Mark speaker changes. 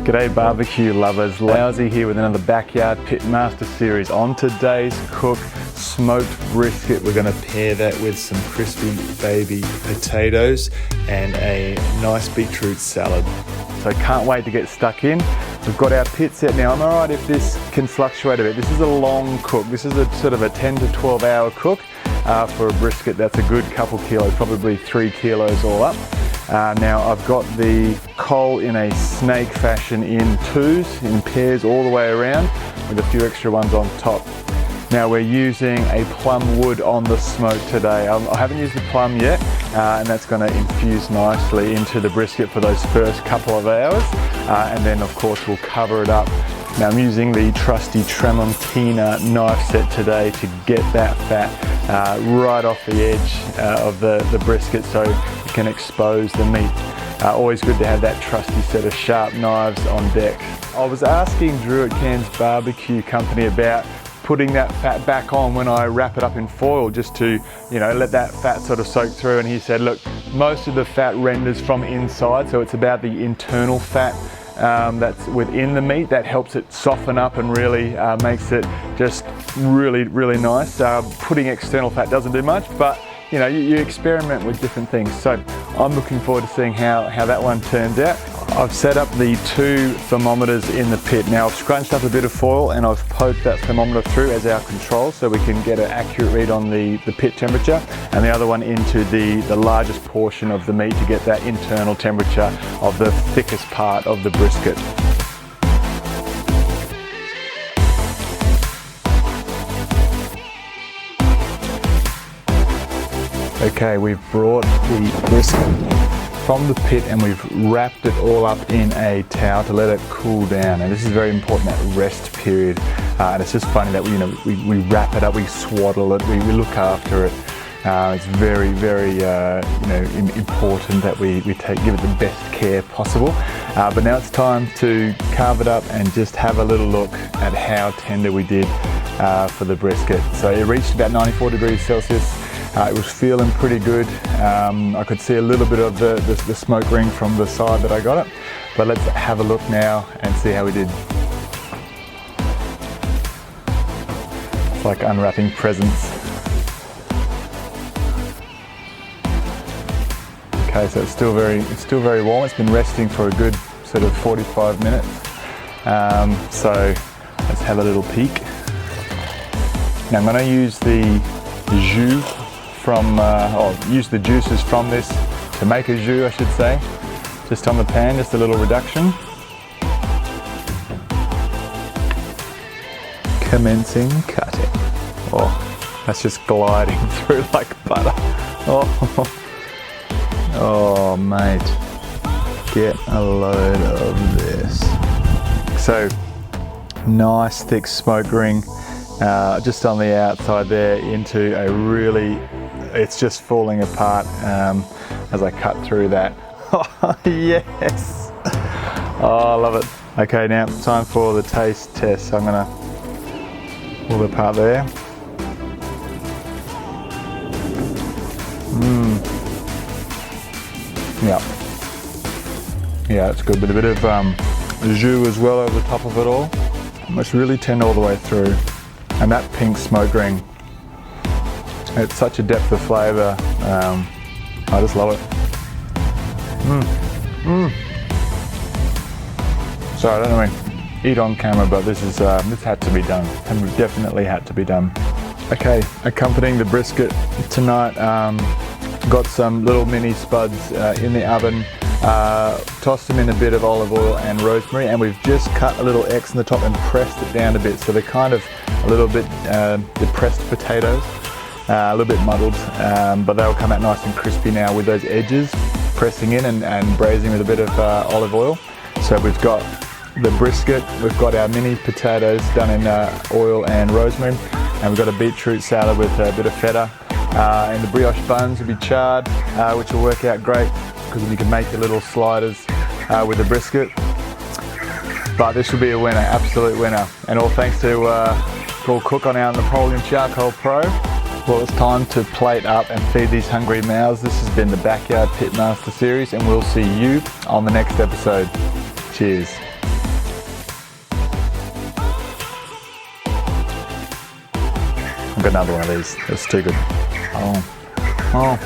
Speaker 1: G'day barbecue lovers, Lousy here with another Backyard Pitmaster series. On today's cook, smoked brisket. We're going to pair that with some crispy baby potatoes and a nice beetroot salad. So can't wait to get stuck in. We've got our pit set now. I'm alright if this can fluctuate a bit. This is a long cook. This is a sort of a 10 to 12 hour cook for a brisket. That's a good couple kilos, probably 3 kilos all up. Now I've got the coal in a snake fashion in twos, in pairs all the way around with a few extra ones on top. Now we're using a plum wood on the smoke today. I haven't used the plum yet and that's going to infuse nicely into the brisket for those first couple of hours and then of course we'll cover it up. Now I'm using the trusty Tramontina knife set today to get that fat right off the edge of the brisket so you can expose the meat. Always good to have that trusty set of sharp knives on deck. I was asking Drew at Cairns BBQ Company about putting that fat back on when I wrap it up in foil just to, you know, let that fat sort of soak through, and he said, look, most of the fat renders from inside, so it's about the internal fat that's within the meat that helps it soften up and really makes it just really nice. Putting external fat doesn't do much, but you know, you experiment with different things. So I'm looking forward to seeing how that one turns out. I've set up the 2 thermometers in the pit. Now I've scrunched up a bit of foil and I've poked that thermometer through as our control so we can get an accurate read on the pit temperature, and the other one into the largest portion of the meat to get that internal temperature of the thickest part of the brisket. Okay, we've brought the brisket from the pit and we've wrapped it all up in a towel to let it cool down. And this is very important, that rest period. And it's just funny that we wrap it up, we swaddle it, we look after it. It's very important that we give it the best care possible. But now it's time to carve it up and just have a little look at how tender we did for the brisket. So it reached about 94 degrees Celsius. It was feeling pretty good. I could see a little bit of the smoke ring from the side that I got it. But let's have a look now and see how we did. It's like unwrapping presents. Okay, so it's still very warm. It's been resting for a good sort of 45 minutes. So let's have a little peek. Now I'm going to use the jus use the juices from this to make a jus, I should say. Just on the pan, just a little reduction. Commencing cutting. Oh, that's just gliding through like butter. Oh mate, get a load of this. So, nice thick smoke ring. Just on the outside there into a really, it's just falling apart as I cut through that. Oh yes! Oh, I love it. Okay, now time for the taste test. So I'm gonna pull it apart there. Yeah, it's good with a bit of jus as well over the top of it all. It's really tender all the way through. And that pink smoke ring, it's such a depth of flavour. I just love it. Sorry, I don't know eat on camera, but this had to be done. Definitely had to be done. Okay, accompanying the brisket tonight, got some little mini spuds in the oven. Tossed them in a bit of olive oil and rosemary, and we've just cut a little X in the top and pressed it down a bit, so they're kind of a little bit depressed potatoes, a little bit muddled, but they'll come out nice and crispy now with those edges pressing in and braising with a bit of olive oil. So we've got the brisket, we've got our mini potatoes done in oil and rosemary, and we've got a beetroot salad with a bit of feta, and the brioche buns will be charred, which will work out great because you can make your little sliders with the brisket. But this will be a winner, absolute winner. And all thanks to Paul Cook on our Napoleon Charcoal Pro. Well, it's time to plate up and feed these hungry mouths. This has been the Backyard Pitmaster series, and we'll see you on the next episode. Cheers. I've got another one of these. That's too good. Oh.